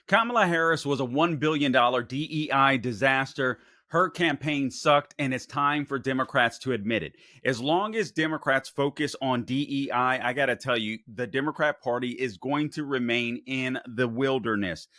Kamala Harris was a $1 billion DEI disaster. Her campaign sucked, and it's time for Democrats to admit it. As long as Democrats focus on DEI, I got to tell you, the Democrat Party is going to remain in the wilderness.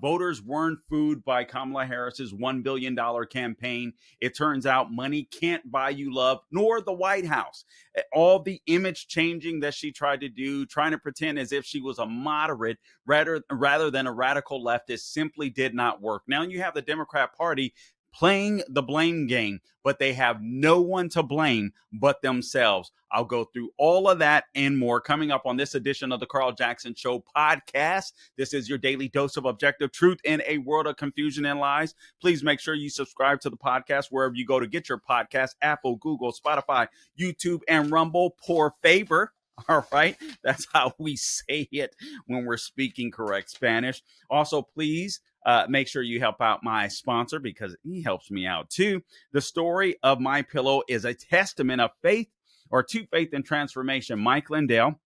Voters weren't fooled by Kamala Harris's $1 billion campaign. It turns out money can't buy you love, nor the White House. All the image changing that she tried to do, trying to pretend as if she was a moderate rather than a radical leftist, simply did not work. Now you have the Democrat Party playing the blame game, but they have no one to blame but themselves. I'll go through all of that and more coming up on this edition of the Carl Jackson Show podcast. This is your daily dose of objective truth in a world of confusion and lies. Please make sure you subscribe to the podcast wherever you go to get your podcast: Apple, Google, Spotify, YouTube, and Rumble. Por favor. All right. That's how we say it when we're speaking correct Spanish. Also, please make sure you help out my sponsor because he helps me out too. The story of My Pillow is a testament of faith to faith and transformation. Mike Lindell,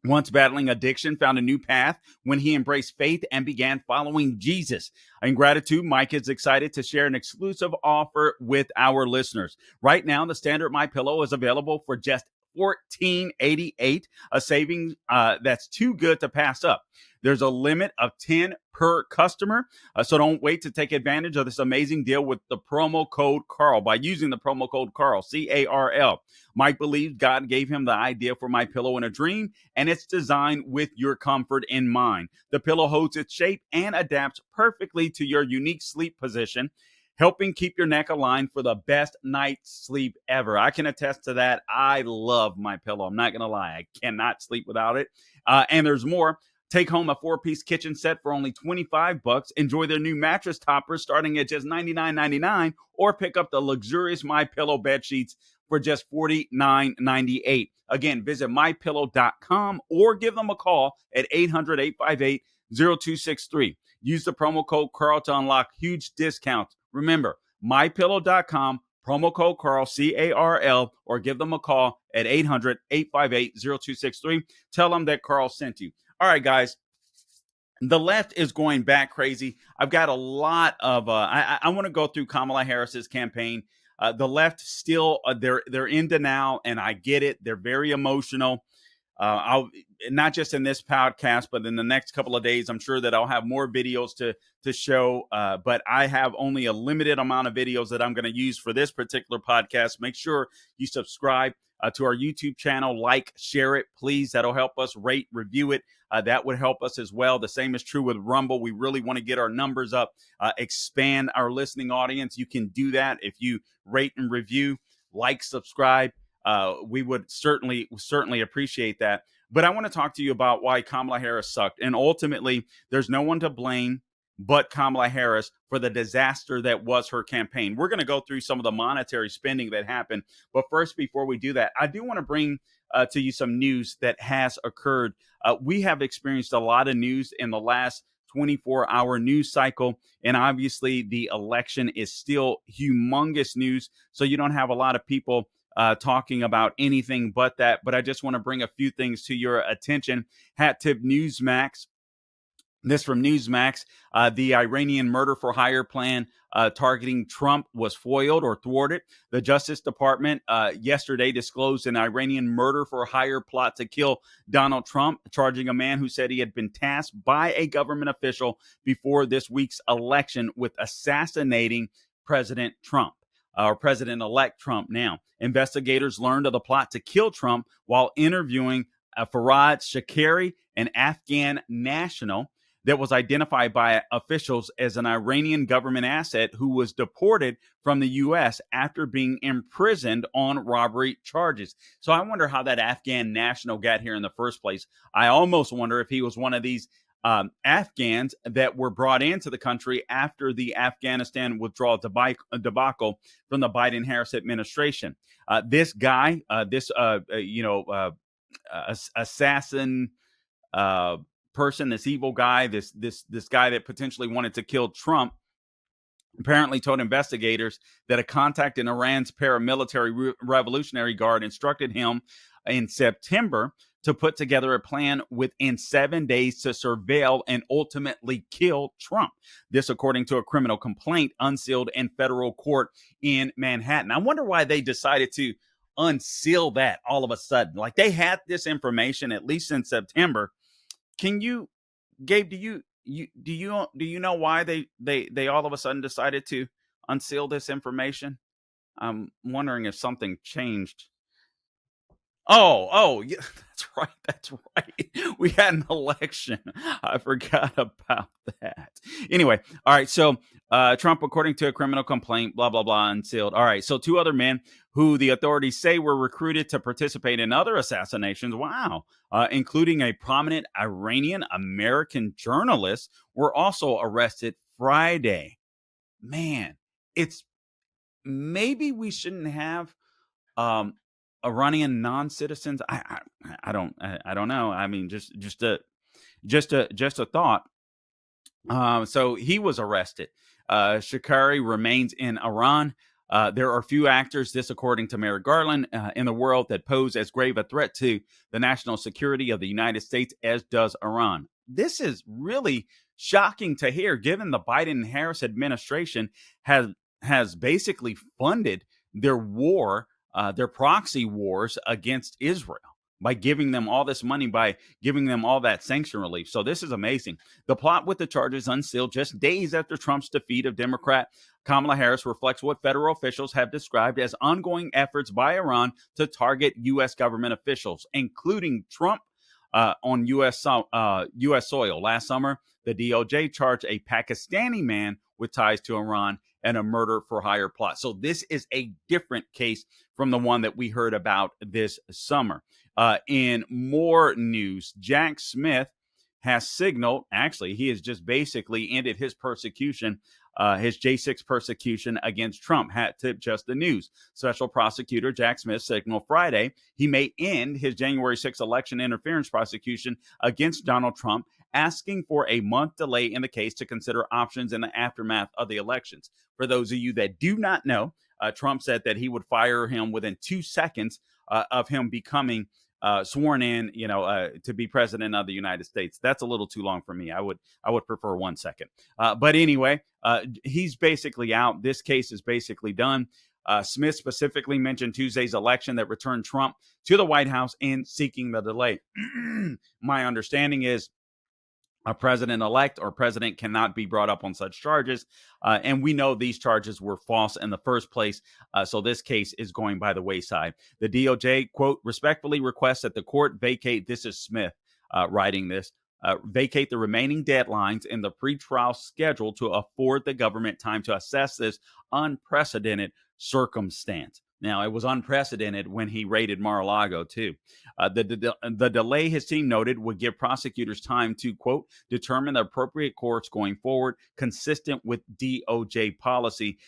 once battling addiction, found a new path when he embraced faith and began following Jesus. In gratitude, Mike is excited to share an exclusive offer with our listeners. Right now, the standard My Pillow is available for just $14.88, a savings that's too good to pass up. There's a limit of 10 per customer, so don't wait to take advantage of this amazing deal with the promo code Carl. By using the promo code Carl, C-A-R-L. Mike believes God gave him the idea for My Pillow in a dream, and it's designed with your comfort in mind. The pillow holds its shape and adapts perfectly to your unique sleep position, helping keep your neck aligned for the best night's sleep ever. I can attest to that. I love My Pillow. I'm not going to lie. I cannot sleep without it. And there's more. Take home a 4-piece kitchen set for only $25. Enjoy their new mattress toppers starting at just $99.99, or pick up the luxurious My Pillow bed sheets for just $49.98. Again, visit mypillow.com or give them a call at 800-858-0263. Use the promo code Carl to unlock huge discounts. Remember, mypillow.com, promo code Carl, C-A-R-L, or give them a call at 800-858-0263. Tell them that Carl sent you. All right, guys, the left is going back crazy. I've got a lot of, I want to go through Kamala Harris's campaign. The left still, they're in denial, and I get it. They're very emotional. I'll not just in this podcast, but in the next couple of days, I'm sure that I'll have more videos to show. But I have only a limited amount of videos that I'm going to use for this particular podcast. Make sure you subscribe to our YouTube channel, like, share it, please. That'll help us rate, review it. That would help us as well. The same is true with Rumble. We really want to get our numbers up, expand our listening audience. You can do that if you rate and review, like, subscribe. We would certainly appreciate that. But I want to talk to you about why Kamala Harris sucked. And ultimately, there's no one to blame but Kamala Harris for the disaster that was her campaign. We're going to go through some of the monetary spending that happened. But first, before we do that, I do want to bring to you some news that has occurred. We have experienced a lot of news in the last 24-hour news cycle. And obviously, the election is still humongous news. So you don't have a lot of people talking about anything but that. But I just want to bring a few things to your attention. Hat tip Newsmax. This from Newsmax. The Iranian murder for hire plan targeting Trump was foiled or thwarted. The Justice Department yesterday disclosed an Iranian murder for hire plot to kill Donald Trump, charging a man who said he had been tasked by a government official before this week's election with assassinating President Trump. Or President-elect Trump now. Investigators learned of the plot to kill Trump while interviewing Farhad Shakeri, an Afghan national that was identified by officials as an Iranian government asset who was deported from the U.S. after being imprisoned on robbery charges. So I wonder how that Afghan national got here in the first place. I almost wonder if he was one of these Afghans that were brought into the country after the Afghanistan withdrawal debacle from the Biden-Harris administration. This guy, assassin person, this evil guy, this guy that potentially wanted to kill Trump, apparently told investigators that a contact in Iran's paramilitary Revolutionary Guard instructed him in September to put together a plan within 7 days to surveil and ultimately kill Trump. This, according to a criminal complaint unsealed in federal court in Manhattan. I wonder why they decided to unseal that all of a sudden. Like, they had this information at least in September. Can you, Gabe? Do you know why they all of a sudden decided to unseal this information? I'm wondering if something changed. Oh, yeah, that's right. That's right. We had an election. I forgot about that. Anyway, all right. So, Trump, according to a criminal complaint, blah, blah, blah, unsealed. All right. So, two other men who the authorities say were recruited to participate in other assassinations. Wow. Including a prominent Iranian American journalist, were also arrested Friday. Man, it's maybe we shouldn't have um Iranian non-citizens. I don't know. I mean, just a thought. So he was arrested. Shakari remains in Iran. There are few actors, this according to Merrick Garland, in the world that pose as grave a threat to the national security of the United States as does Iran. This is really shocking to hear, given the Biden-Harris administration has basically funded their war, their proxy wars against Israel by giving them all this money, by giving them all that sanction relief. So this is amazing. The plot with the charges unsealed just days after Trump's defeat of Democrat Kamala Harris reflects what federal officials have described as ongoing efforts by Iran to target U.S. government officials, including Trump, on U.S. soil. Last summer, the DOJ charged a Pakistani man with ties to Iran and a murder for hire plot. So this is a different case from the one that we heard about this summer. In more news, Jack Smith has signaled, actually, he has just basically ended his persecution, his J6 persecution against Trump. Hat tip, just the news. Special prosecutor Jack Smith signaled Friday he may end his January 6th election interference prosecution against Donald Trump, asking for a month delay in the case to consider options in the aftermath of the elections. For those of you that do not know, Trump said that he would fire him within 2 seconds of him becoming sworn in, to be president of the United States. That's a little too long for me. I would prefer 1 second. But anyway, he's basically out. This case is basically done. Smith specifically mentioned Tuesday's election that returned Trump to the White House and seeking the delay. My understanding is a president-elect or president cannot be brought up on such charges. And we know these charges were false in the first place. So this case is going by the wayside. The DOJ, quote, respectfully requests that the court vacate, this is Smith writing this, vacate the remaining deadlines in the pretrial schedule to afford the government time to assess this unprecedented circumstance. Now, it was unprecedented when he raided Mar-a-Lago, too. The delay, his team noted, would give prosecutors time to, quote, determine the appropriate course going forward, consistent with DOJ policy.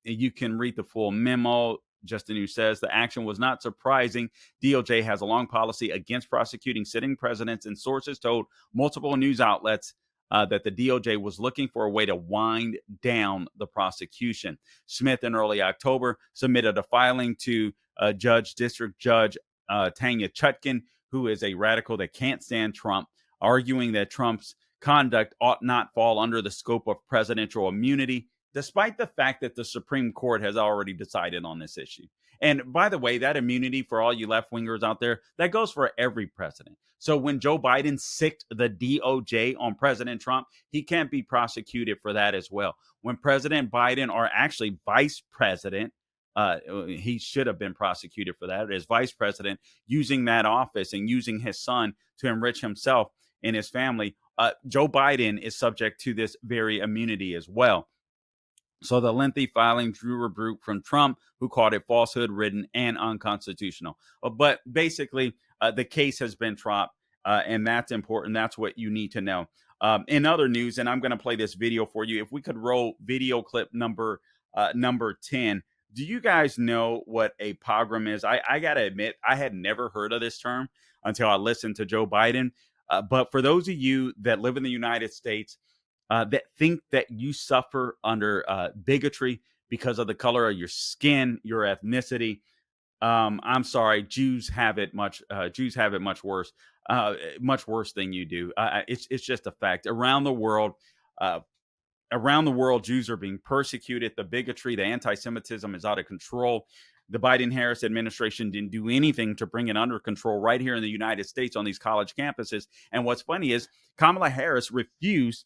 You can read the full memo. Justin, who says the action was not surprising. DOJ has a long policy against prosecuting sitting presidents, and sources told multiple news outlets that the DOJ was looking for a way to wind down the prosecution. Smith, in early October, submitted a filing to District Judge Tanya Chutkan, who is a radical that can't stand Trump, arguing that Trump's conduct ought not fall under the scope of presidential immunity, despite the fact that the Supreme Court has already decided on this issue. And by the way, that immunity, for all you left-wingers out there, that goes for every president. So when Joe Biden sicked the DOJ on President Trump, he can't be prosecuted for that as well. When President Biden, or actually Vice President, he should have been prosecuted for that, as Vice President, using that office and using his son to enrich himself and his family, Joe Biden is subject to this very immunity as well. So the lengthy filing drew rebuke from Trump, who called it falsehood-ridden and unconstitutional. But basically, the case has been dropped, and that's important. That's what you need to know. In other news, and I'm going to play this video for you. If we could roll video clip number 10. Do you guys know what a pogrom is? I got to admit, I had never heard of this term until I listened to Joe Biden. But for those of you that live in the United States, that think that you suffer under bigotry because of the color of your skin, your ethnicity, I'm sorry, Jews have it much. Jews have it much worse than you do. It's just a fact. Uh, around the world, Jews are being persecuted. The bigotry, the anti-Semitism is out of control. The Biden-Harris administration didn't do anything to bring it under control right here in the United States on these college campuses. And what's funny is Kamala Harris refused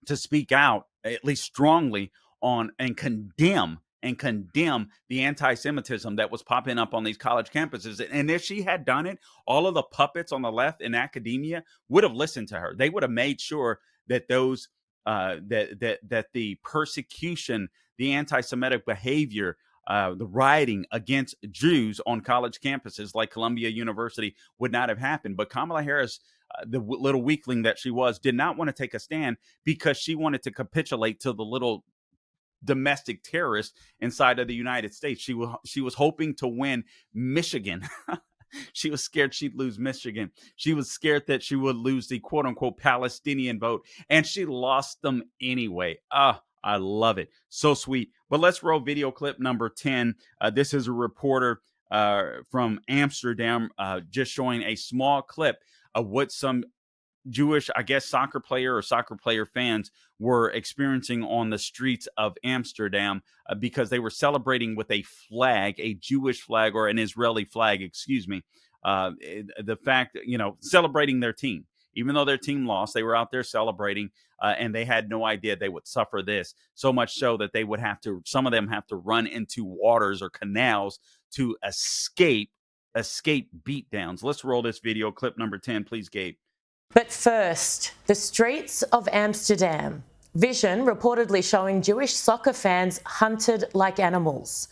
to speak out, at least strongly, on and condemn the anti-Semitism that was popping up on these college campuses. And if she had done it, all of the puppets on the left in academia would have listened to her. They would have made sure that those that the persecution, the anti-Semitic behavior, the rioting against Jews on college campuses like Columbia University would not have happened. But Kamala Harris, the little weakling that she was, did not want to take a stand because she wanted to capitulate to the little domestic terrorists inside of the United States. She was hoping to win Michigan. She was scared she'd lose Michigan. She was scared that she would lose the quote unquote Palestinian vote, and she lost them anyway. I love it. So sweet. But let's roll video clip number 10. This is a reporter from Amsterdam just showing a small clip of what some Jewish, I guess, soccer player fans were experiencing on the streets of Amsterdam because they were celebrating with a flag, a Jewish flag or an Israeli flag, excuse me. The fact, celebrating their team. Even though their team lost, they were out there celebrating and they had no idea they would suffer this. So much so that they would have to, some of them have to run into waters or canals to escape beatdowns. Let's roll this video clip number 10, please, Gabe. But first, the streets of Amsterdam. Vision reportedly showing Jewish soccer fans hunted like animals.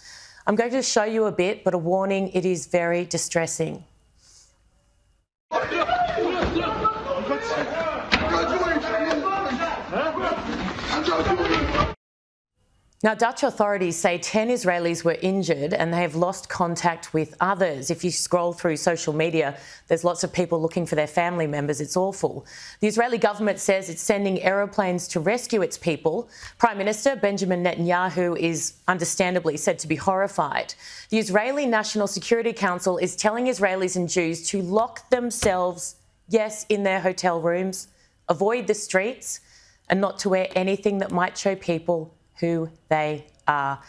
I'm going to show you a bit, but a warning, it is very distressing. Now, Dutch authorities say 10 Israelis were injured and they have lost contact with others. If you scroll through social media, there's lots of people looking for their family members. It's awful. The Israeli government says it's sending aeroplanes to rescue its people. Prime Minister Benjamin Netanyahu is understandably said to be horrified. The Israeli National Security Council is telling Israelis and Jews to lock themselves, yes, in their hotel rooms, avoid the streets, and not to wear anything that might show people who they are.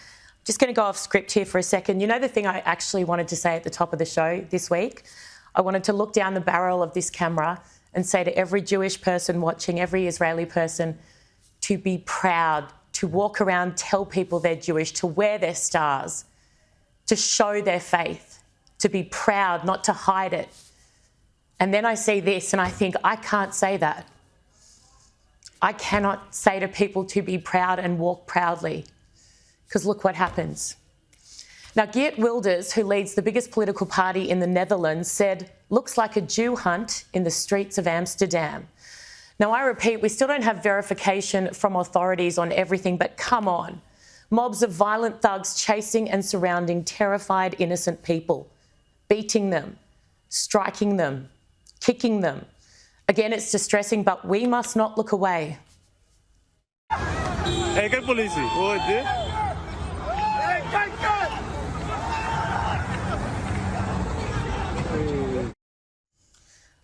Just going to go off script here for a second. You know the thing I actually wanted to say at the top of the show this week? I wanted to look down the barrel of this camera and say to every Jewish person watching, every Israeli person, to be proud, to walk around, tell people they're Jewish, to wear their stars, to show their faith, to be proud, not to hide it. And then I see this and I think, I can't say that. I cannot say to people to be proud and walk proudly, because look what happens. Now, Geert Wilders, who leads the biggest political party in the Netherlands, said, looks like a Jew hunt in the streets of Amsterdam. Now, I repeat, we still don't have verification from authorities on everything, but come on. Mobs of violent thugs chasing and surrounding terrified innocent people, beating them, striking them, kicking them. Again, it's distressing, but we must not look away. Hey, kijk politie. Hoor je dit?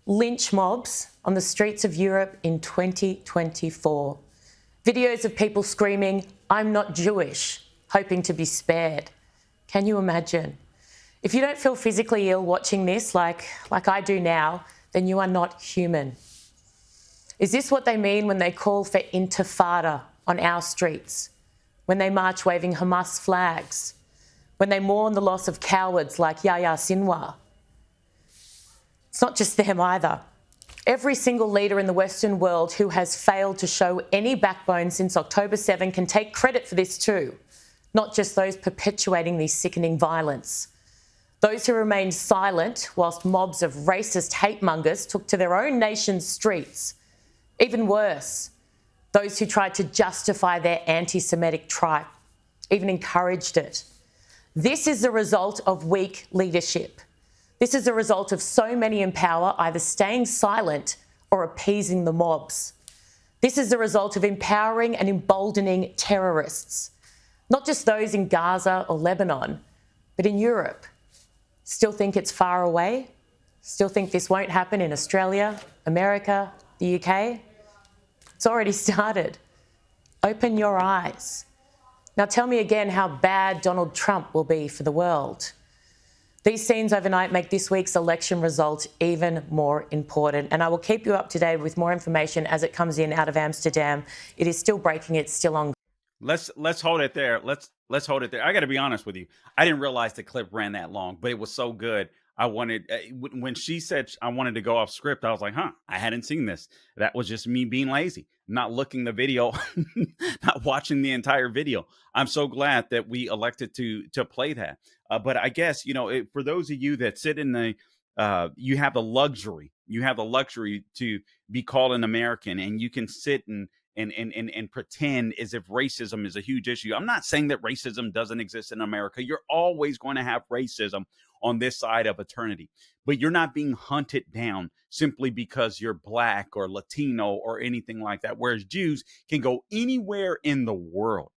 Lynch mobs on the streets of Europe in 2024. Videos of people screaming, "I'm not Jewish," hoping to be spared. Can you imagine? If you don't feel physically ill watching this like I do now, then you are not human. Is this what they mean when they call for intifada on our streets? When they march waving Hamas flags? When they mourn the loss of cowards like Yahya Sinwar? It's not just them either. Every single leader in the Western world who has failed to show any backbone since October 7 can take credit for this too, not just those perpetuating the sickening violence. Those who remained silent whilst mobs of racist hate-mongers took to their own nation's streets. Even worse, those who tried to justify their anti-Semitic tripe, even encouraged it. This is the result of weak leadership. This is the result of so many in power either staying silent or appeasing the mobs. This is the result of empowering and emboldening terrorists, not just those in Gaza or Lebanon, but in Europe, Still think it's far away? Still think this won't happen in Australia, America, the UK? It's already started. Open your eyes. Now tell me again how bad Donald Trump will be for the world. These scenes overnight make this week's election result even more important, and I will keep you up to date with more information as it comes in out of Amsterdam. It is still breaking, it's still on. Let's hold it there. Let's hold it there. I got to be honest with you. I didn't realize the clip ran that long, but it was so good. I wanted when she said I wanted to go off script, I was like, "Huh, I hadn't seen this." That was just me being lazy, not looking the video, not watching the entire video. I'm so glad that we elected to play that. But I guess for those of you that sit in the you have the luxury to be called an American, and you can sit and pretend as if racism is a huge issue. I'm not saying that racism doesn't exist in America. You're always going to have racism on this side of eternity, but you're not being hunted down simply because you're black or Latino or anything like that. Whereas Jews can go anywhere in the world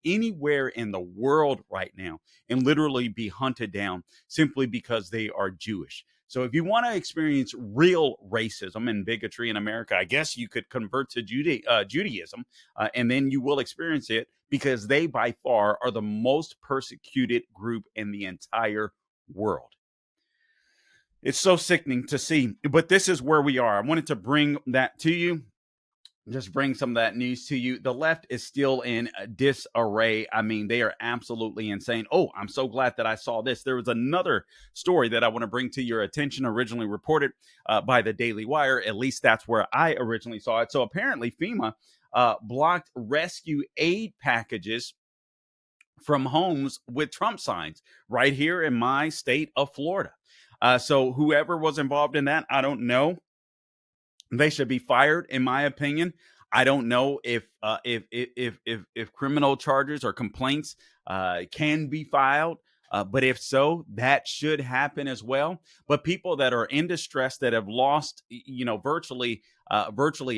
right now and literally be hunted down simply because they are Jewish. So if you want to experience real racism and bigotry in America, I guess you could convert to Judaism, and then you will experience it, because they by far are the most persecuted group in the entire world. It's so sickening to see, but this is where we are. I wanted to bring that to you. Just bring some of that news to you. The left is still in disarray. I mean, they are absolutely insane. Oh, I'm so glad that I saw this. There was another story that I want to bring to your attention, originally reported by the Daily Wire. At least that's where I originally saw it. So apparently FEMA blocked rescue aid packages from homes with Trump signs right here in my state of Florida. So whoever was involved in that, I don't know. They should be fired, in my opinion. I don't know if criminal charges or complaints can be filed, but if so, that should happen as well. But people that are in distress, that have lost, virtually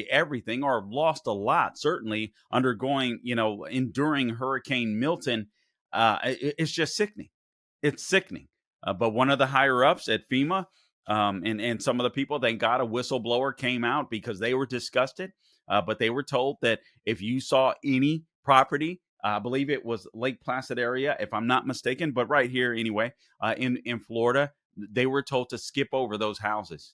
everything, or have lost a lot, certainly enduring Hurricane Milton, it's just sickening. It's sickening. But one of the higher ups at FEMA, and some of the people, thank God a whistleblower came out, because they were disgusted. But they were told that if you saw any property, I believe it was Lake Placid area, if I'm not mistaken, but right here anyway, in Florida, they were told to skip over those houses,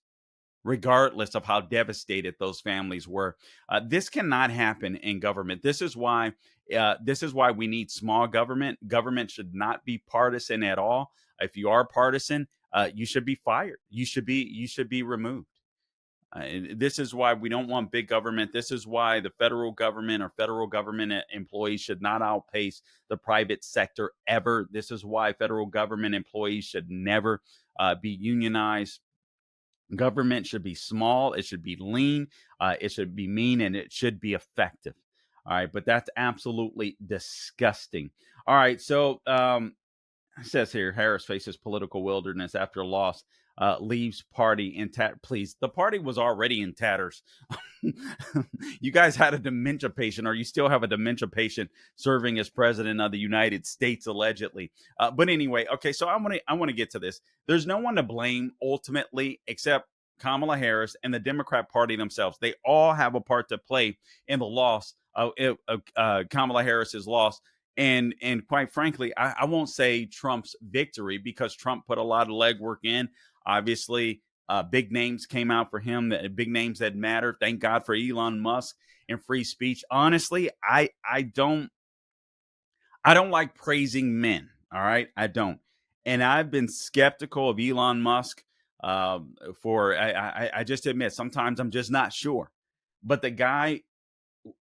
regardless of how devastated those families were. This cannot happen in government. This is why we need small government. Government should not be partisan at all. If you are partisan, you should be fired. You should be removed. This is why we don't want big government. This is why the federal government or federal government employees should not outpace the private sector ever. This is why federal government employees should never be unionized. Government should be small. It should be lean. It should be mean, and it should be effective. All right, but that's absolutely disgusting. All right, so it says here, Harris faces political wilderness after loss, leaves party in Please, the party was already in tatters. You guys had a dementia patient, or you still have a dementia patient serving as president of the United States, allegedly. But anyway, okay, so I want to get to this. There's no one to blame ultimately except Kamala Harris and the Democrat Party themselves. They all have a part to play in the loss of Kamala Harris's loss. And quite frankly, I won't say Trump's victory, because Trump put a lot of legwork in. Obviously, big names came out for him, big names that matter. Thank God for Elon Musk and free speech. Honestly, I don't like praising men. All right, I don't. And I've been skeptical of Elon Musk I just admit, sometimes I'm just not sure. But the guy,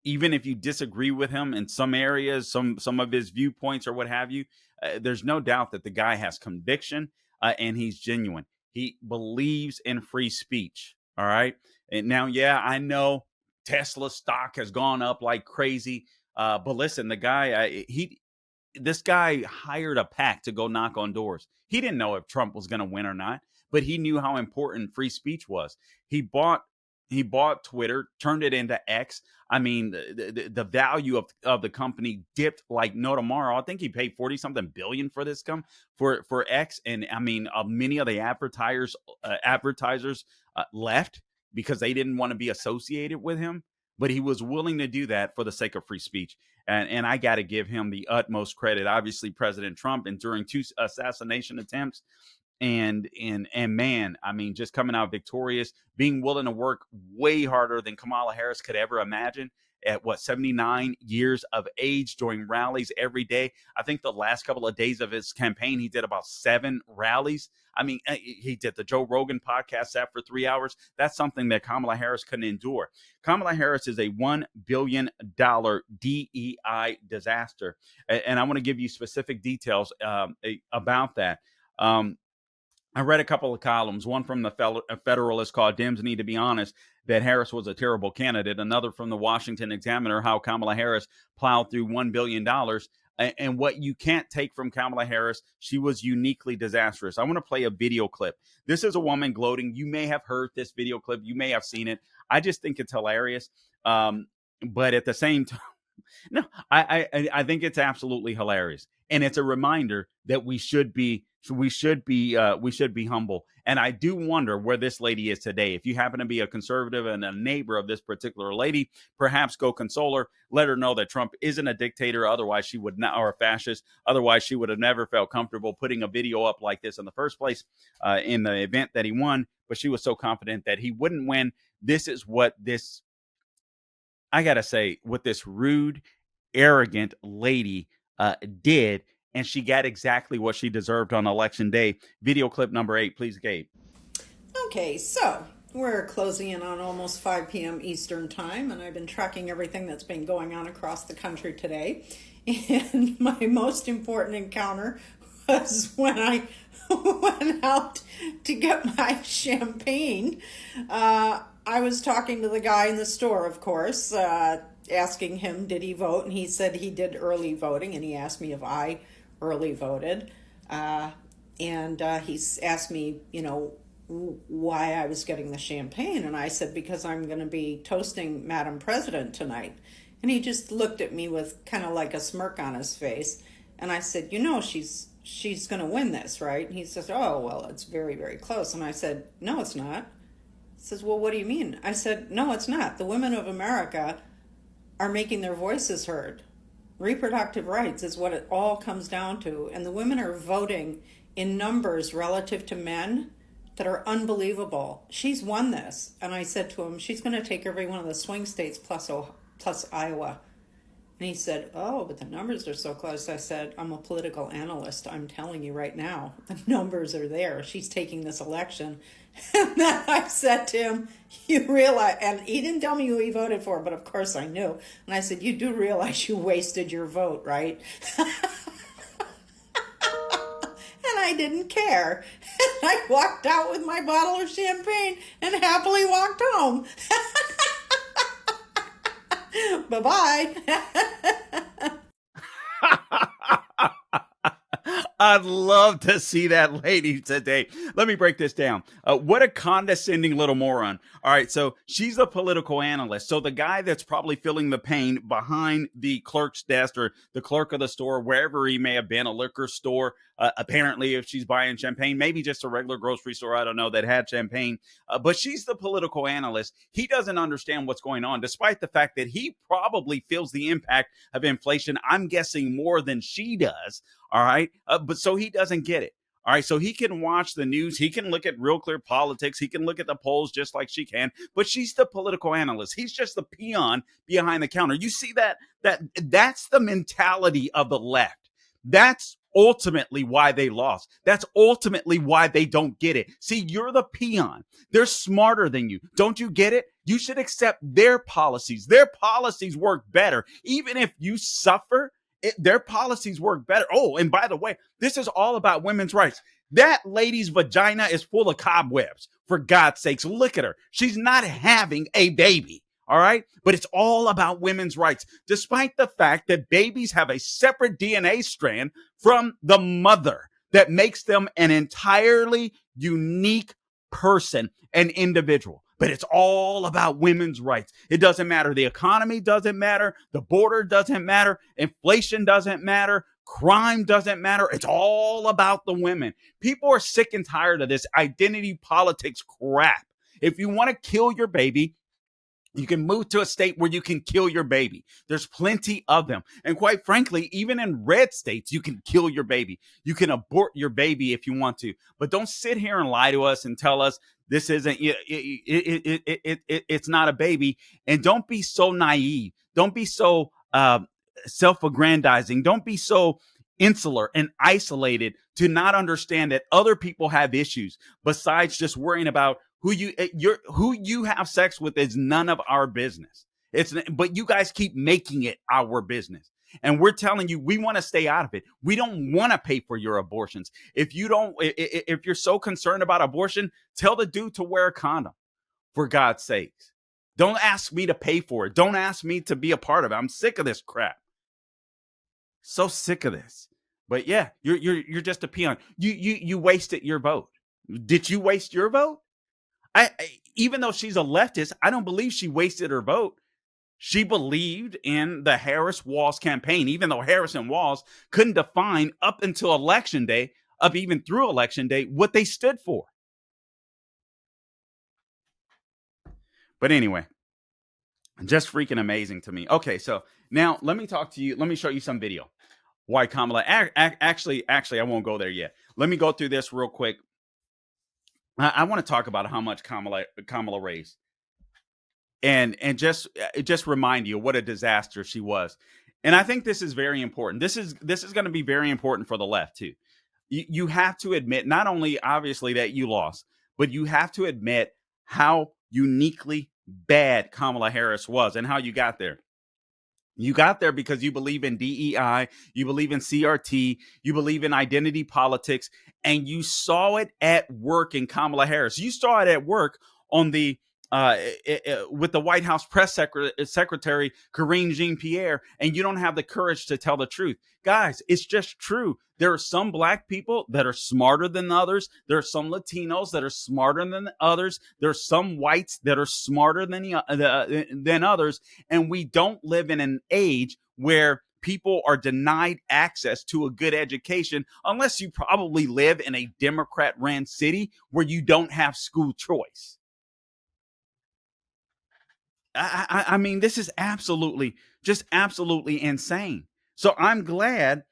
even if you disagree with him in some areas, some of his viewpoints or what have you, there's no doubt that the guy has conviction, and he's genuine. He believes in free speech. All right. And now, yeah, I know Tesla stock has gone up like crazy. But listen, the guy, this guy hired a PAC to go knock on doors. He didn't know if Trump was going to win or not, but he knew how important free speech was. He bought He bought Twitter, turned it into X. I mean, the value of the company dipped like no tomorrow. I think he paid 40 something billion for this for X. And I mean, many of the advertisers left because they didn't want to be associated with him. But he was willing to do that for the sake of free speech. And I got to give him the utmost credit. Obviously, President Trump enduring 2 assassination attempts. And man, I mean, just coming out victorious, being willing to work way harder than Kamala Harris could ever imagine at 79 years of age, doing rallies every day. I think the last couple of days of his campaign, he did about 7 rallies. I mean, he did the Joe Rogan podcast set for 3 hours. That's something that Kamala Harris couldn't endure. Kamala Harris is a $1 billion DEI disaster. And I want to give you specific details about that. I read a couple of columns, one from the Federalist called Dems Need to Be Honest, that Harris was a terrible candidate. Another from the Washington Examiner, how Kamala Harris plowed through $1 billion. And what you can't take from Kamala Harris, she was uniquely disastrous. I want to play a video clip. This is a woman gloating. You may have heard this video clip. You may have seen it. I just think it's hilarious. But at the same time, no, I think it's absolutely hilarious. And it's a reminder that we should be humble. And I do wonder where this lady is today. If you happen to be a conservative and a neighbor of this particular lady, perhaps go console her. Let her know that Trump isn't a dictator. Otherwise, she would not, or a fascist. Otherwise, she would have never felt comfortable putting a video up like this in the first place in the event that he won. But she was so confident that he wouldn't win. This is what this, I got to say, what this rude, arrogant lady did. And she got exactly what she deserved on election day. Video clip number 8, please, Gabe. Okay, so we're closing in on almost 5 p.m. Eastern time, and I've been tracking everything that's been going on across the country today. And my most important encounter was when I went out to get my champagne. I was talking to the guy in the store, of course, asking him, did he vote? And he said he did early voting, and he asked me if I early voted. And he asked me, why I was getting the champagne. And I said, because I'm going to be toasting Madam President tonight. And he just looked at me with kind of like a smirk on his face. And I said, she's going to win this, right? And he says, oh, well, it's very, very close. And I said, no, it's not. He says, well, what do you mean? I said, no, it's not. The women of America are making their voices heard. Reproductive rights is what it all comes down to. And the women are voting in numbers relative to men that are unbelievable. She's won this. And I said to him, she's going to take every one of the swing states plus Iowa. And he said, oh, but the numbers are so close. I said, I'm a political analyst. I'm telling you right now, the numbers are there. She's taking this election. And then I said to him, you realize, and he didn't tell me who he voted for, but of course I knew. And I said, you do realize you wasted your vote, right? And I didn't care. And I walked out with my bottle of champagne and happily walked home. Bye-bye. I'd love to see that lady today. Let me break this down. What a condescending little moron. All right, so she's a political analyst. So the guy that's probably feeling the pain behind the clerk's desk or the clerk of the store, wherever he may have been, a liquor store, apparently if she's buying champagne, maybe just a regular grocery store, I don't know, that had champagne. But she's the political analyst. He doesn't understand what's going on, despite the fact that he probably feels the impact of inflation, I'm guessing more than she does. All right. But so he doesn't get it. All right. So he can watch the news. He can look at Real Clear Politics. He can look at the polls just like she can. But she's the political analyst. He's just the peon behind the counter. You see that's the mentality of the left. That's ultimately why they lost. That's ultimately why they don't get it. See, you're the peon. They're smarter than you. Don't you get it? You should accept their policies. Their policies work better. Even if you suffer, their policies work better. Oh, and by the way, this is all about women's rights. That lady's vagina is full of cobwebs. For God's sakes, look at her. She's not having a baby. All right. But it's all about women's rights, despite the fact that babies have a separate DNA strand from the mother that makes them an entirely unique person, an individual. but it's all about women's rights. It doesn't matter. The economy doesn't matter. The border doesn't matter. Inflation doesn't matter. Crime doesn't matter. It's all about the women. People are sick and tired of this identity politics crap. If you want to kill your baby, you can move to a state where you can kill your baby. There's plenty of them. And quite frankly, even in red states, you can kill your baby. You can abort your baby if you want to. But don't sit here and lie to us and tell us this isn't, it's not a baby. And don't be so naive. Don't be so self-aggrandizing. Don't be so insular and isolated to not understand that other people have issues besides just worrying about who you have sex with is none of our business. But you guys keep making it our business. And we're telling you, we want to stay out of it. We don't want to pay for your abortions. If you're so concerned about abortion, tell the dude to wear a condom, for God's sakes. Don't ask me to pay for it. Don't ask me to be a part of it. I'm sick of this crap. So sick of this. But yeah, you're just a peon. You wasted your vote. Did you waste your vote? Even though she's a leftist, I don't believe she wasted her vote. She believed in the Harris-Walz campaign, even though Harris and Walz couldn't define up until election day, up even through election day, what they stood for. But anyway, just freaking amazing to me. Okay, so now let me talk to you. Let me show you some video. Why Kamala? Actually, I won't go there yet. Let me go through this real quick. I want to talk about how much Kamala raised, and just remind you what a disaster she was. And I think this is very important. This is going to be very important for the left too. You have to admit not only obviously that you lost, but you have to admit how uniquely bad Kamala Harris was and how you got there. You got there because you believe in DEI, you believe in CRT, you believe in identity politics, and you saw it at work in Kamala Harris. You saw it at work on the with the White House press secretary, Karine Jean-Pierre, and you don't have the courage to tell the truth. Guys, it's just true. There are some black people that are smarter than others. There are some Latinos that are smarter than others. There are some whites that are smarter than others. And we don't live in an age where people are denied access to a good education unless you probably live in a Democrat-ran city where you don't have school choice. I mean, this is absolutely insane. So I'm glad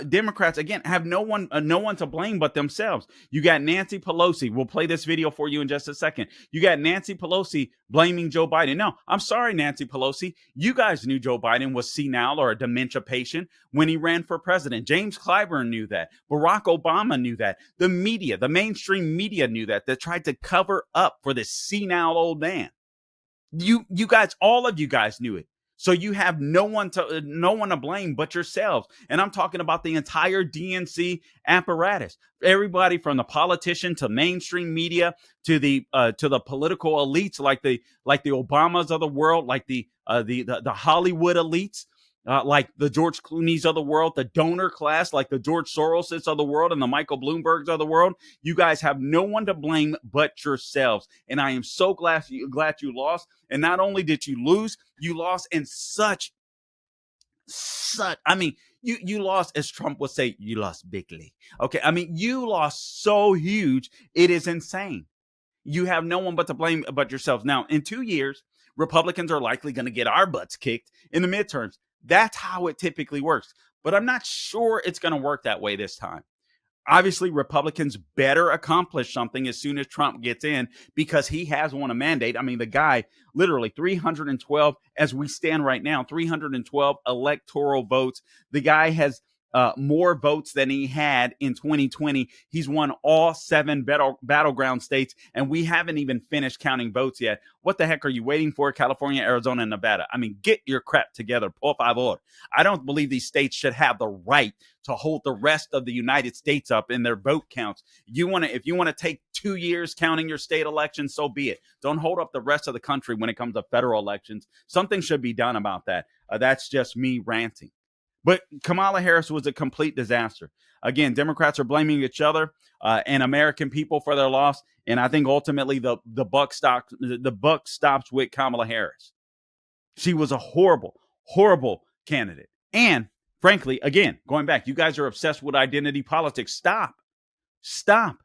Democrats, again, have no one to blame but themselves. You got Nancy Pelosi. We'll play this video for you in just a second. You got Nancy Pelosi blaming Joe Biden. No, I'm sorry, Nancy Pelosi. You guys knew Joe Biden was senile or a dementia patient when he ran for president. James Clyburn knew that. Barack Obama knew that. The media, the mainstream media knew that. They tried to cover up for this senile old man. You guys, all of you guys knew it. So you have no one to blame but yourselves. And I'm talking about the entire DNC apparatus. Everybody from the politician to mainstream media to the political elites like the Obamas of the world, like the Hollywood elites. Like the George Clooney's of the world, the donor class, like the George Soroses of the world and the Michael Bloombergs of the world. You guys have no one to blame but yourselves. And I am so glad you lost. And not only did you lose, you lost in such, I mean, you lost, as Trump would say, you lost bigly. Okay. I mean, you lost so huge. It is insane. You have no one but to blame but yourselves. Now, in 2 years, Republicans are likely going to get our butts kicked in the midterms. That's how it typically works. But I'm not sure it's going to work that way this time. Obviously, Republicans better accomplish something as soon as Trump gets in because he has won a mandate. I mean, the guy, literally 312, as we stand right now, 312 electoral votes. The guy has more votes than he had in 2020. He's won all 7 battleground states, and we haven't even finished counting votes yet. What the heck are you waiting for? California, Arizona, and Nevada. I mean, get your crap together, por favor. I don't believe these states should have the right to hold the rest of the United States up in their vote counts. If you want to take 2 years counting your state elections, so be it. Don't hold up the rest of the country when it comes to federal elections. Something should be done about that. That's just me ranting. But Kamala Harris was a complete disaster. Again, Democrats are blaming each other and American people for their loss. And I think ultimately the buck stops with Kamala Harris. She was a horrible, horrible candidate. And frankly, again, going back, you guys are obsessed with identity politics. Stop. Stop.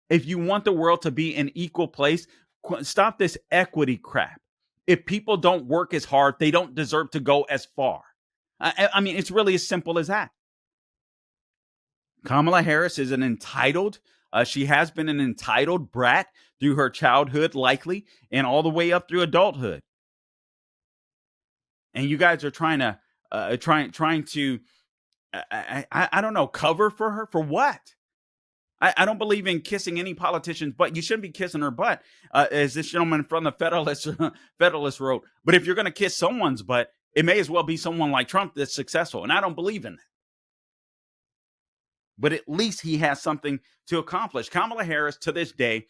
If you want the world to be an equal place, stop this equity crap. If people don't work as hard, they don't deserve to go as far. I mean, it's really as simple as that. Kamala Harris is an entitled, she has been an entitled brat through her childhood, likely, and all the way up through adulthood. And you guys are trying to, I don't know, cover for her for what? I don't believe in kissing any politician's butt. You shouldn't be kissing her butt, as this gentleman from the Federalist wrote. But if you're going to kiss someone's butt, it may as well be someone like Trump that's successful. And I don't believe in that. But at least he has something to accomplish. Kamala Harris, to this day,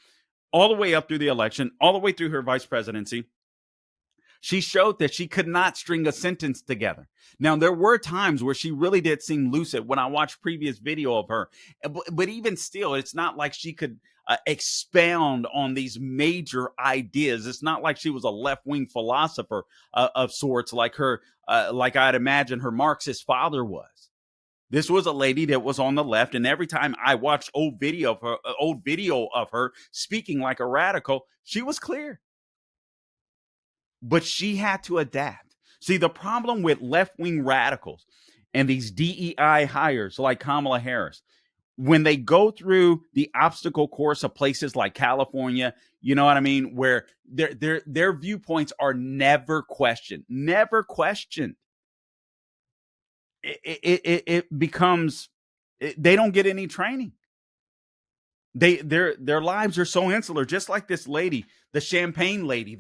all the way up through the election, all the way through her vice presidency, she showed that she could not string a sentence together. Now, there were times where she really did seem lucid when I watched previous video of her. But even still, it's not like she could expound on these major ideas. It's not like she was a left-wing philosopher of sorts like I'd imagine her Marxist father was. This was a lady that was on the left, and every time I watched old video of her speaking like a radical, she was clear. But she had to adapt. See, the problem with left-wing radicals and these DEI hires like Kamala Harris, when they go through the obstacle course of places like California, you know what I mean, where their viewpoints are never questioned. It becomes, they don't get any training. Their lives are so insular, just like this lady, the Champagne lady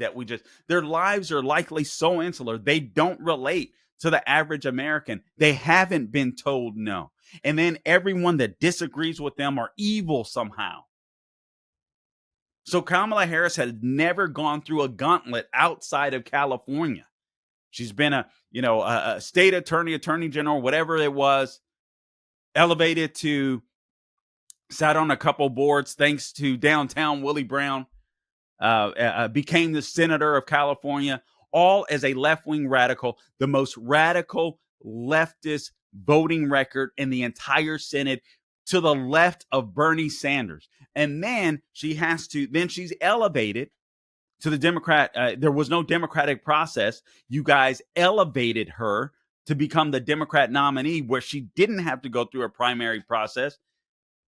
their lives are likely so insular. They don't relate to the average American. They haven't been told no. And then everyone that disagrees with them are evil somehow. So Kamala Harris had never gone through a gauntlet outside of California. She's been a state attorney general, whatever it was, elevated to, sat on a couple boards thanks to downtown Willie Brown, became the senator of California, all as a left-wing radical, the most radical leftist voting record in the entire Senate, to the left of Bernie Sanders. And then she's elevated to the Democrat. There was no democratic process. You guys elevated her to become the Democrat nominee, where she didn't have to go through a primary process.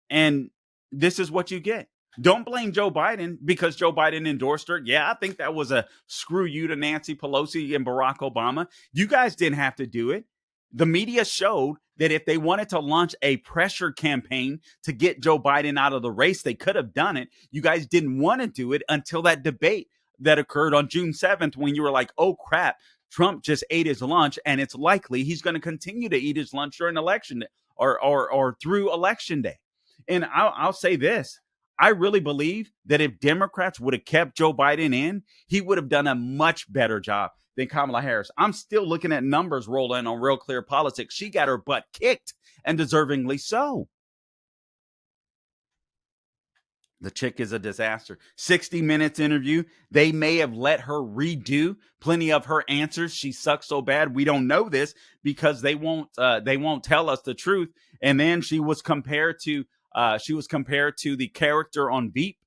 And this is what you get. Don't blame Joe Biden because Joe Biden endorsed her. Yeah, I think that was a screw you to Nancy Pelosi and Barack Obama. You guys didn't have to do it. The media showed that if they wanted to launch a pressure campaign to get Joe Biden out of the race, they could have done it. You guys didn't want to do it until that debate that occurred on June 7th, when you were like, oh crap, Trump just ate his lunch, and it's likely he's going to continue to eat his lunch during election or through election day. And I'll say this. I really believe that if Democrats would have kept Joe Biden in, he would have done a much better job than Kamala Harris. I'm still looking at numbers roll in on Real Clear Politics. She got her butt kicked, and deservingly so. The chick is a disaster. 60 Minutes interview. They may have let her redo plenty of her answers. She sucks so bad. We don't know this because they won't tell us the truth. And then she was compared to the character on Veep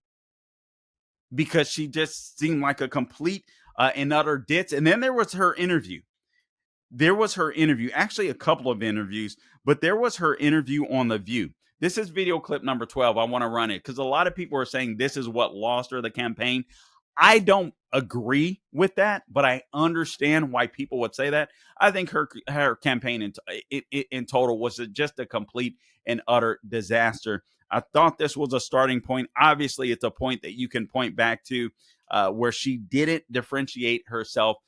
because she just seemed like a complete and utter ditz. And then there was her interview. Actually a couple of interviews, but there was her interview on The View. This is video clip number 12. I want to run it because a lot of people are saying this is what lost her the campaign. I don't agree with that, but I understand why people would say that. I think her campaign in total was just a complete and utter disaster. I thought this was a starting point. Obviously, it's a point that you can point back to where she didn't differentiate herself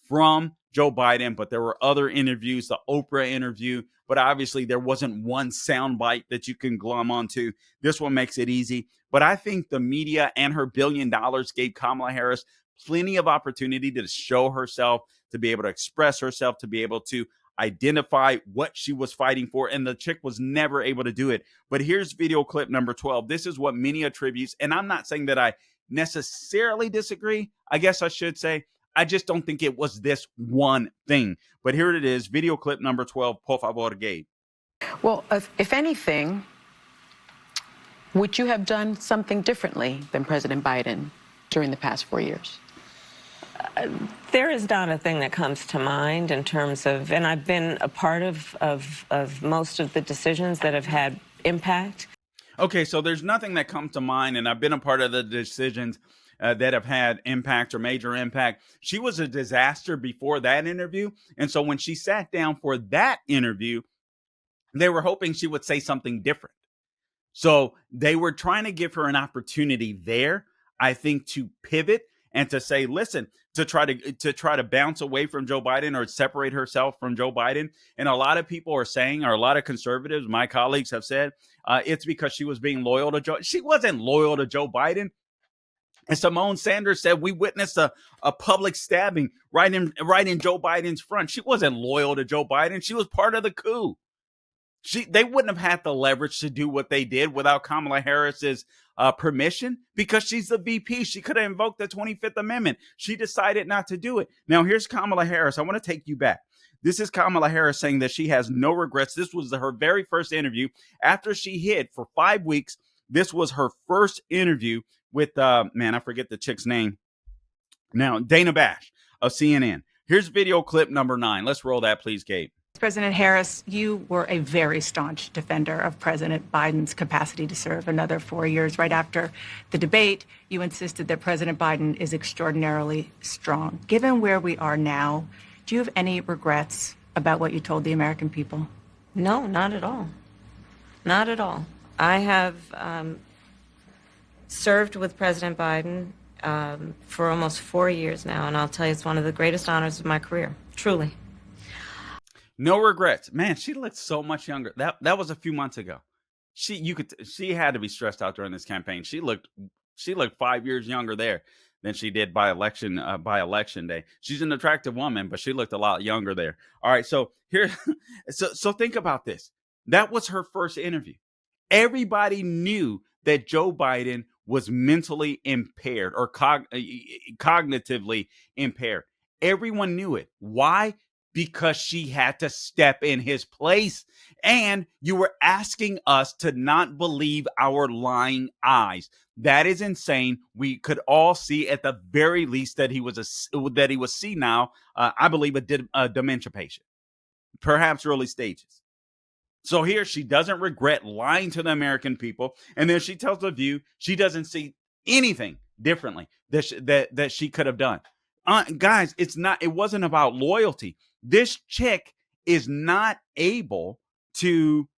from Joe Biden, but there were other interviews, the Oprah interview, but obviously there wasn't one soundbite that you can glom onto. This one makes it easy. But I think the media and her $1 billion gave Kamala Harris plenty of opportunity to show herself, to be able to express herself, to be able to identify what she was fighting for, and the chick was never able to do it. But here's video clip number 12. This is what many attributes, and I'm not saying that I necessarily disagree. I guess I should say, I just don't think it was this one thing. But here it is, video clip number 12, por favor, Gabe. Well, if anything, would you have done something differently than President Biden during the past 4 years? There is not a thing that comes to mind in terms of, and I've been a part of most of the decisions that have had impact. Okay, so there's nothing that comes to mind, and I've been a part of the decisions that have had impact or major impact. She was a disaster before that interview, and so when she sat down for that interview, they were hoping she would say something different. So they were trying to give her an opportunity there, I think, to pivot and to say, listen, to try to bounce away from Joe Biden or separate herself from Joe Biden. And a lot of people are saying, or a lot of conservatives, my colleagues have said, it's because she was being loyal to Joe. She wasn't loyal to Joe Biden. And Simone Sanders said, we witnessed a public stabbing right in Joe Biden's front. She wasn't loyal to Joe Biden. She was part of the coup. They wouldn't have had the leverage to do what they did without Kamala Harris's permission, because she's the VP. She could have invoked the 25th Amendment. She decided not to do it. Now, here's Kamala Harris. I want to take you back. This is Kamala Harris saying that she has no regrets. This was her very first interview after she hid for 5 weeks. This was her first interview with, I forget the chick's name now, Dana Bash of CNN. Here's video clip number 9. Let's roll that, please, Gabe. President Harris, you were a very staunch defender of President Biden's capacity to serve another 4 years. Right after the debate, you insisted that President Biden is extraordinarily strong. Given where we are now, do you have any regrets about what you told the American people? No, not at all. Not at all. I have served with President Biden for almost 4 years now, and I'll tell you, it's one of the greatest honors of my career, truly. No regrets. Man, she looked so much younger. That was a few months ago. She had to be stressed out during this campaign. She looked 5 years younger there than she did by election day. She's an attractive woman, but she looked a lot younger there. All right, so here, so think about this. That was her first interview. Everybody knew that Joe Biden was mentally impaired or cognitively impaired. Everyone knew it. Why? Because she had to step in his place. And you were asking us to not believe our lying eyes. That is insane. We could all see at the very least that he was senile. I believe a dementia patient, perhaps early stages. So here she doesn't regret lying to the American people. And then she tells The View she doesn't see anything differently that she could have done. Guys, it wasn't about loyalty. This chick is not able to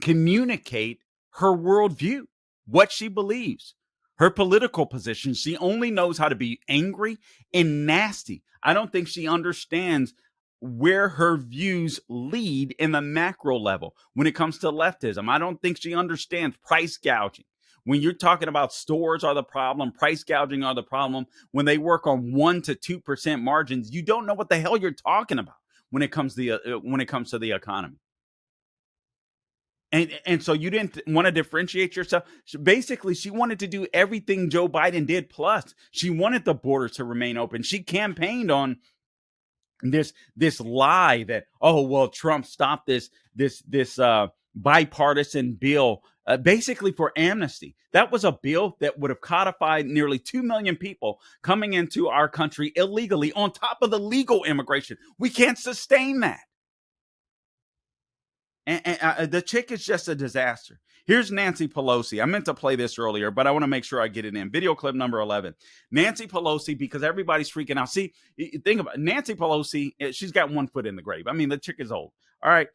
communicate her worldview, what she believes, her political position. She only knows how to be angry and nasty. I don't think she understands where her views lead in the macro level when it comes to leftism. I don't think she understands price gouging. When you're talking about stores are the problem, price gouging are the problem, when they work on 1% to 2% margins, you don't know what the hell you're talking about when it comes to the economy. And so you didn't want to differentiate yourself. Basically, she wanted to do everything Joe Biden did plus. She wanted the borders to remain open. She campaigned on this lie that, oh, well, Trump stopped this bipartisan bill, basically for amnesty. That was a bill that would have codified nearly 2 million people coming into our country illegally on top of the legal immigration. We can't sustain that. And the chick is just a disaster. Here's Nancy Pelosi. I meant to play this earlier, but I want to make sure I get it in. Video clip number 11. Nancy Pelosi, because everybody's freaking out. See, think about it. Nancy Pelosi. She's got one foot in the grave. I mean, the chick is old. All right,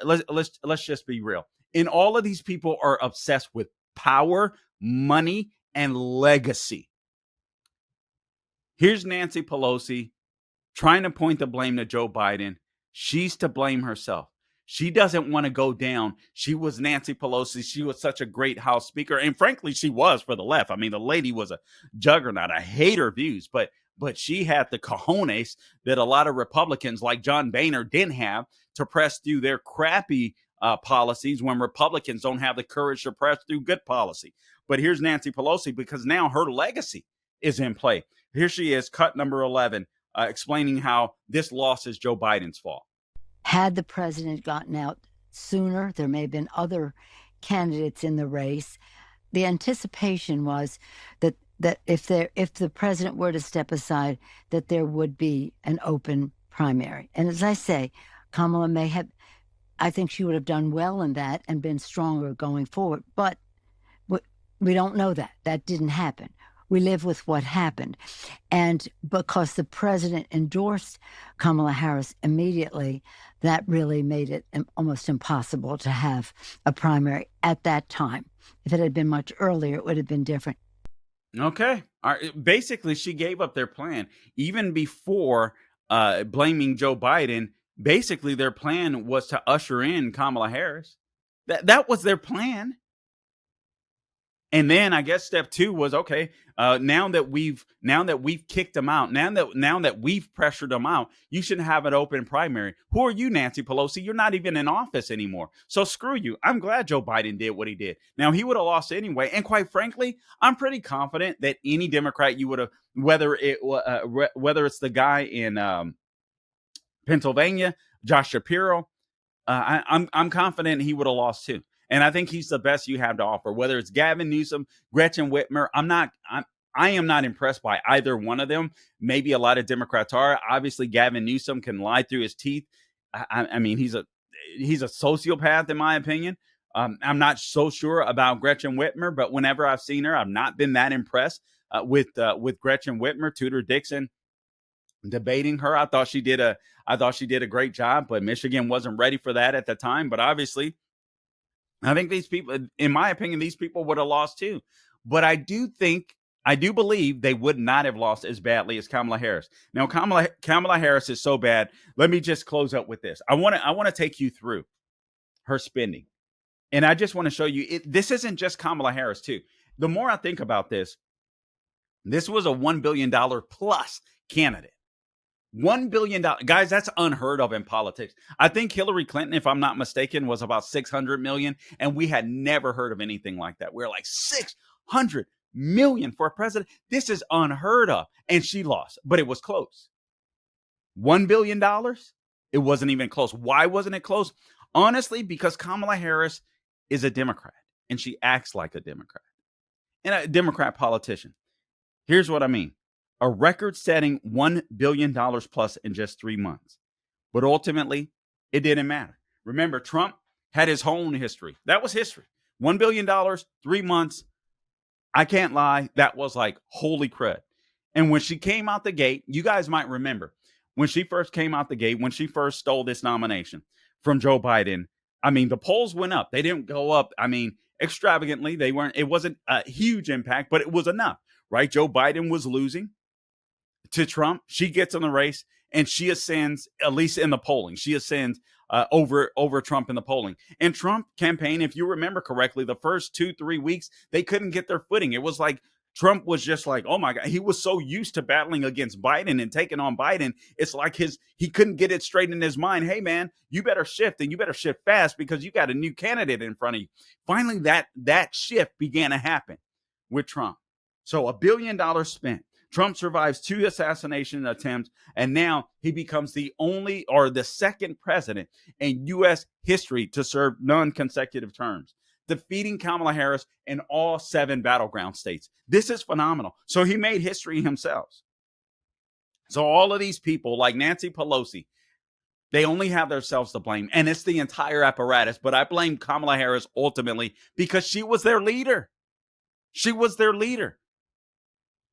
let's just be real. And all of these people are obsessed with power, money, and legacy. Here's Nancy Pelosi trying to point the blame to Joe Biden. She's to blame herself. She doesn't want to go down. She was Nancy Pelosi. She was such a great House Speaker. And frankly, she was for the left. I mean, the lady was a juggernaut. I hate her views, but but she had the cojones that a lot of Republicans like John Boehner didn't have to press through their crappy policies when Republicans don't have the courage to press through good policy. But here's Nancy Pelosi, because now her legacy is in play. Here she is, cut number 11, explaining how this loss is Joe Biden's fault. Had the president gotten out sooner, there may have been other candidates in the race. The anticipation was that if the president were to step aside, that there would be an open primary. And as I say, Kamala may have, I think she would have done well in that and been stronger going forward. But we don't know that. That didn't happen. We live with what happened. And because the president endorsed Kamala Harris immediately, that really made it almost impossible to have a primary at that time. If it had been much earlier, it would have been different. Okay. All right. Basically, she gave up their plan. Even before blaming Joe Biden, basically their plan was to usher in Kamala Harris. That was their plan. And then I guess step 2 was, okay, now that we've kicked them out, now that we've pressured them out, you should have an open primary. Who are you, Nancy Pelosi? You're not even in office anymore. So screw you. I'm glad Joe Biden did what he did. Now, he would have lost anyway. And quite frankly, I'm pretty confident that any Democrat you would have, whether it's the guy in Pennsylvania, Josh Shapiro, I'm confident he would have lost too. And I think he's the best you have to offer, whether it's Gavin Newsom, Gretchen Whitmer. I am not impressed by either one of them. Maybe a lot of Democrats are. Obviously, Gavin Newsom can lie through his teeth. I mean, he's a sociopath, in my opinion. I'm not so sure about Gretchen Whitmer, but whenever I've seen her, I've not been that impressed with Gretchen Whitmer, Tudor Dixon, debating her. I thought she did a great job, but Michigan wasn't ready for that at the time. But obviously, I think these people, in my opinion, these people would have lost too. But I do believe they would not have lost as badly as Kamala Harris. Now, Kamala Harris is so bad. Let me just close up with this. I want to take you through her spending. And I just want to show you, this isn't just Kamala Harris too. The more I think about this was a $1 billion plus candidate. $1 billion. Guys, that's unheard of in politics. I think Hillary Clinton, if I'm not mistaken, was about 600 million. And we had never heard of anything like that. We're like 600 million for a president. This is unheard of. And she lost, but it was close. $1 billion. It wasn't even close. Why wasn't it close? Honestly, because Kamala Harris is a Democrat and she acts like a Democrat and a Democrat politician. Here's what I mean. A record-setting $1 billion plus in just 3 months. But ultimately, it didn't matter. Remember, Trump had his own history. That was history. $1 billion, 3 months. I can't lie. That was like, holy crud. And when she came out the gate, you guys might remember, when she first came out the gate, when she first stole this nomination from Joe Biden, I mean, the polls went up. They didn't go up, extravagantly. It wasn't a huge impact, but it was enough, right? Joe Biden was losing to Trump. She gets in the race and she ascends, at least in the polling. She ascends over Trump in the polling. And Trump campaign, if you remember correctly, the first 2-3 weeks, they couldn't get their footing. It was like Trump was just like, oh my God, he was so used to battling against Biden and taking on Biden. It's like he couldn't get it straight in his mind. Hey man, you better shift, and you better shift fast because you got a new candidate in front of you. Finally, that shift began to happen with Trump. So $1 billion spent. Trump survives 2 assassination attempts, and now he becomes the only or the second president in U.S. history to serve non-consecutive terms, defeating Kamala Harris in all 7 battleground states. This is phenomenal. So he made history himself. So all of these people like Nancy Pelosi, they only have themselves to blame, and it's the entire apparatus. But I blame Kamala Harris ultimately because she was their leader. She was their leader.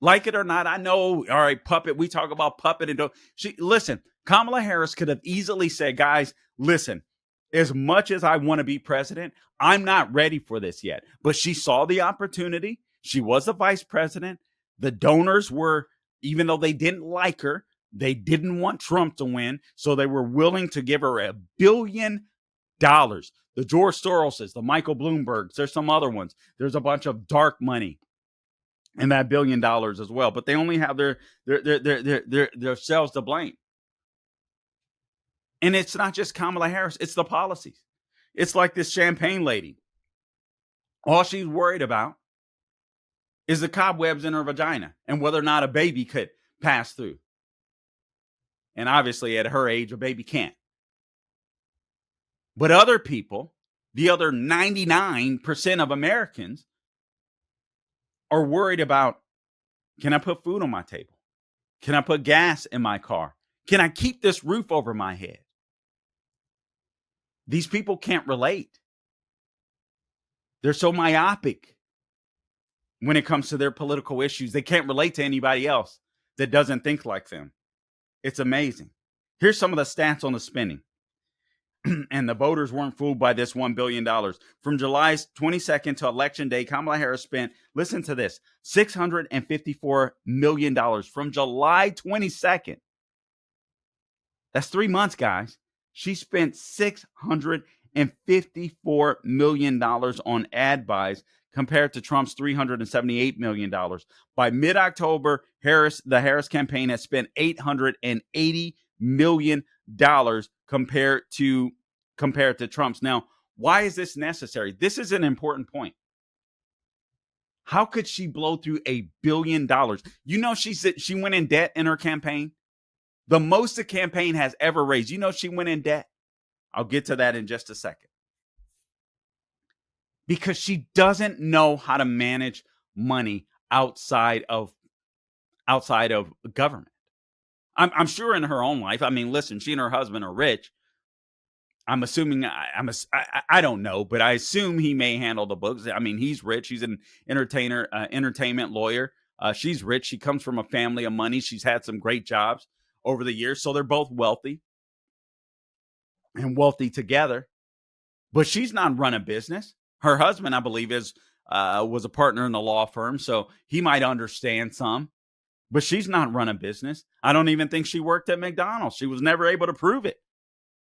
Like it or not, I know, all right, puppet, we talk about puppet and listen, Kamala Harris could have easily said, guys, listen, as much as I want to be president, I'm not ready for this yet. But she saw the opportunity. She was the vice president. The donors were, even though they didn't like her, they didn't want Trump to win. So they were willing to give her $1 billion. The George Soroses, the Michael Bloombergs, there's some other ones. There's a bunch of dark money and that $1 billion as well. But they only have themselves to blame. And it's not just Kamala Harris, it's the policies. It's like this champagne lady. All she's worried about is the cobwebs in her vagina and whether or not a baby could pass through. And obviously at her age, a baby can't. But other people, the other 99% of Americans, are worried about, can I put food on my table? Can I put gas in my car? Can I keep this roof over my head? These people can't relate. They're so myopic when it comes to their political issues. They can't relate to anybody else that doesn't think like them. It's amazing. Here's some of the stats on the spending. And the voters weren't fooled by this $1 billion. From July 22nd to Election Day, Kamala Harris spent, listen to this, $654 million from July 22nd. That's 3 months, guys. She spent $654 million on ad buys compared to Trump's $378 million. By mid-October, the Harris campaign has spent $880 million compared to Trump's. Now, why is this necessary? This is an important point. How could she blow through $1 billion? You know, she went in debt in her campaign. The most the campaign has ever raised. You know, she went in debt. I'll get to that in just a second. Because she doesn't know how to manage money outside of government. I'm sure in her own life. I mean, listen, she and her husband are rich. I'm assuming, I don't know, but I assume he may handle the books. I mean, he's rich. He's an entertainment lawyer. She's rich. She comes from a family of money. She's had some great jobs over the years. So they're both wealthy and wealthy together. But she's not run a business. Her husband, I believe, was a partner in the law firm. So he might understand some. But she's not run a business. I don't even think she worked at McDonald's. She was never able to prove it.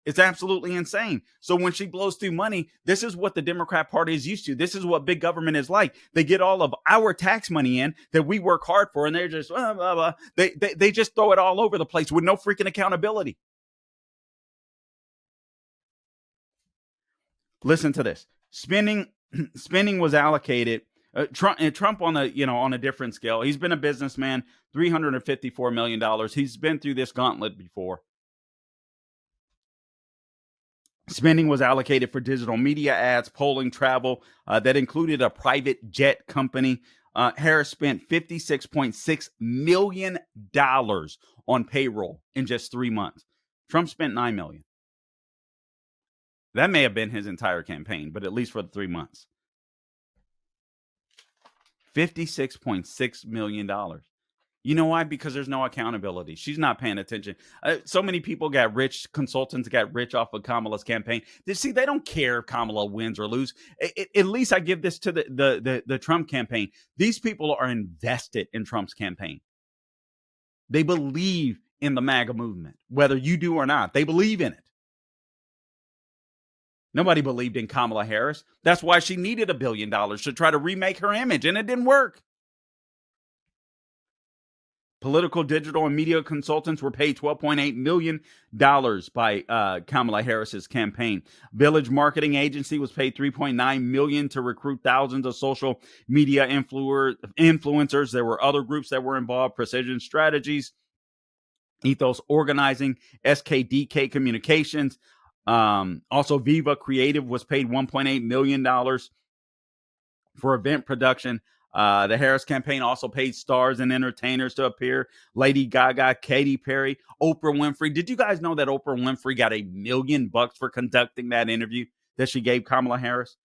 It's absolutely insane. So when she blows through money, this is what the Democrat Party is used to. This is what big government is like. They get all of our tax money in that we work hard for, and they're just blah, blah, blah. They just throw it all over the place with no freaking accountability. Listen to this. Spending was allocated. Trump on a different scale. He's been a businessman, $354 million. He's been through this gauntlet before. Spending was allocated for digital media ads, polling, travel, that included a private jet company. Harris spent $56.6 million on payroll in just 3 months. Trump spent $9 million. That may have been his entire campaign, but at least for the 3 months. $56.6 million. You know why? Because there's no accountability. She's not paying attention. So many people got rich. Consultants got rich off of Kamala's campaign. They don't care if Kamala wins or lose. At least I give this to the Trump campaign. These people are invested in Trump's campaign. They believe in the MAGA movement, whether you do or not. They believe in it. Nobody believed in Kamala Harris. That's why she needed $1 billion to try to remake her image, and it didn't work. Political, digital, and media consultants were paid $12.8 million by Kamala Harris's campaign. Village Marketing Agency was paid $3.9 million to recruit thousands of social media influencers. There were other groups that were involved: Precision Strategies, Ethos Organizing, SKDK Communications. Also, Viva Creative was paid $1.8 million for event production. The Harris campaign also paid stars and entertainers to appear. Lady Gaga, Katy Perry, Oprah Winfrey. Did you guys know that Oprah Winfrey got $1 million for conducting that interview that she gave Kamala Harris?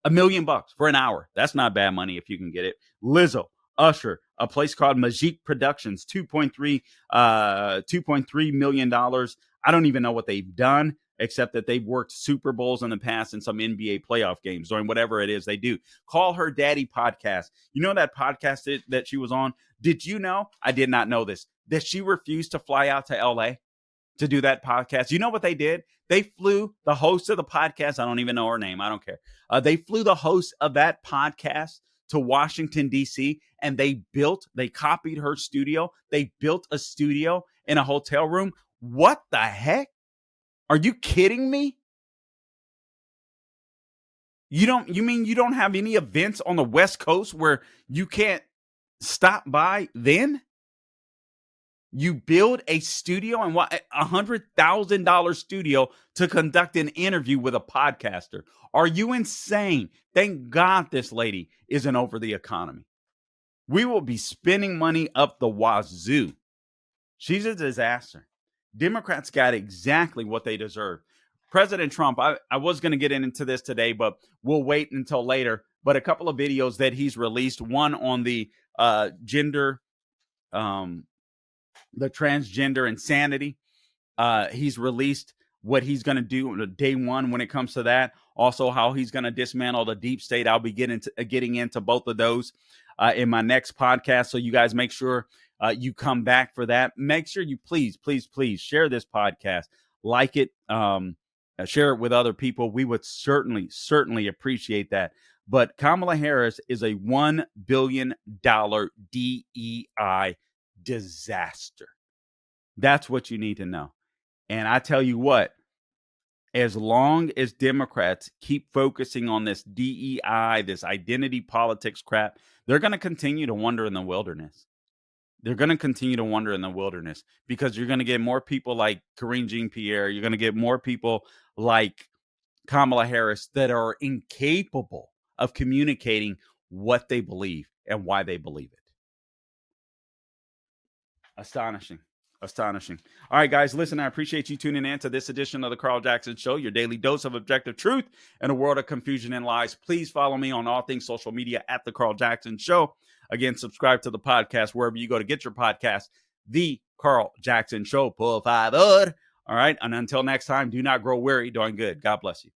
$1 million for an hour. That's not bad money if you can get it. Lizzo, Usher, a place called Majik Productions, $2.3 million. I don't even know what they've done, except that they've worked Super Bowls in the past and some NBA playoff games doing whatever it is they do. Call Her Daddy podcast. You know that podcast that she was on? Did you know? I did not know this, that she refused to fly out to LA to do that podcast. You know what they did? They flew the host of the podcast. I don't even know her name. I don't care. They flew the host of that podcast to Washington, D.C., and they copied her studio. They built a studio in a hotel room. What the heck? Are you kidding me? You mean you don't have any events on the West Coast where you can't stop by then? You build a studio and what, $100,000 studio to conduct an interview with a podcaster. Are you insane? Thank God this lady isn't over the economy. We will be spending money up the wazoo. She's a disaster. Democrats got exactly what they deserve. President Trump, I was going to get into this today, but we'll wait until later. But a couple of videos that he's released, one on the gender, the transgender insanity. He's released what he's going to do on day one when it comes to that. Also, how he's going to dismantle the deep state. I'll be getting into both of those in my next podcast. So you guys make sure you come back for that. Make sure you please share this podcast, like it, share it with other people. We would certainly appreciate that. But Kamala Harris is a $1 billion DEI disaster. That's what you need to know. And I tell you what, as long as Democrats keep focusing on this DEI, this identity politics crap, they're going to continue to wander in the wilderness. They're going to continue to wander in the wilderness because you're going to get more people like Karine Jean-Pierre. You're going to get more people like Kamala Harris that are incapable of communicating what they believe and why they believe it. Astonishing. All right, guys, listen, I appreciate you tuning in to this edition of the Carl Jackson Show, your daily dose of objective truth in a world of confusion and lies. Please follow me on all things social media at the Carl Jackson Show. Again, subscribe to the podcast wherever you go to get your podcast, The Carl Jackson Show, por favor. All right, and until next time, do not grow weary doing good. God bless you.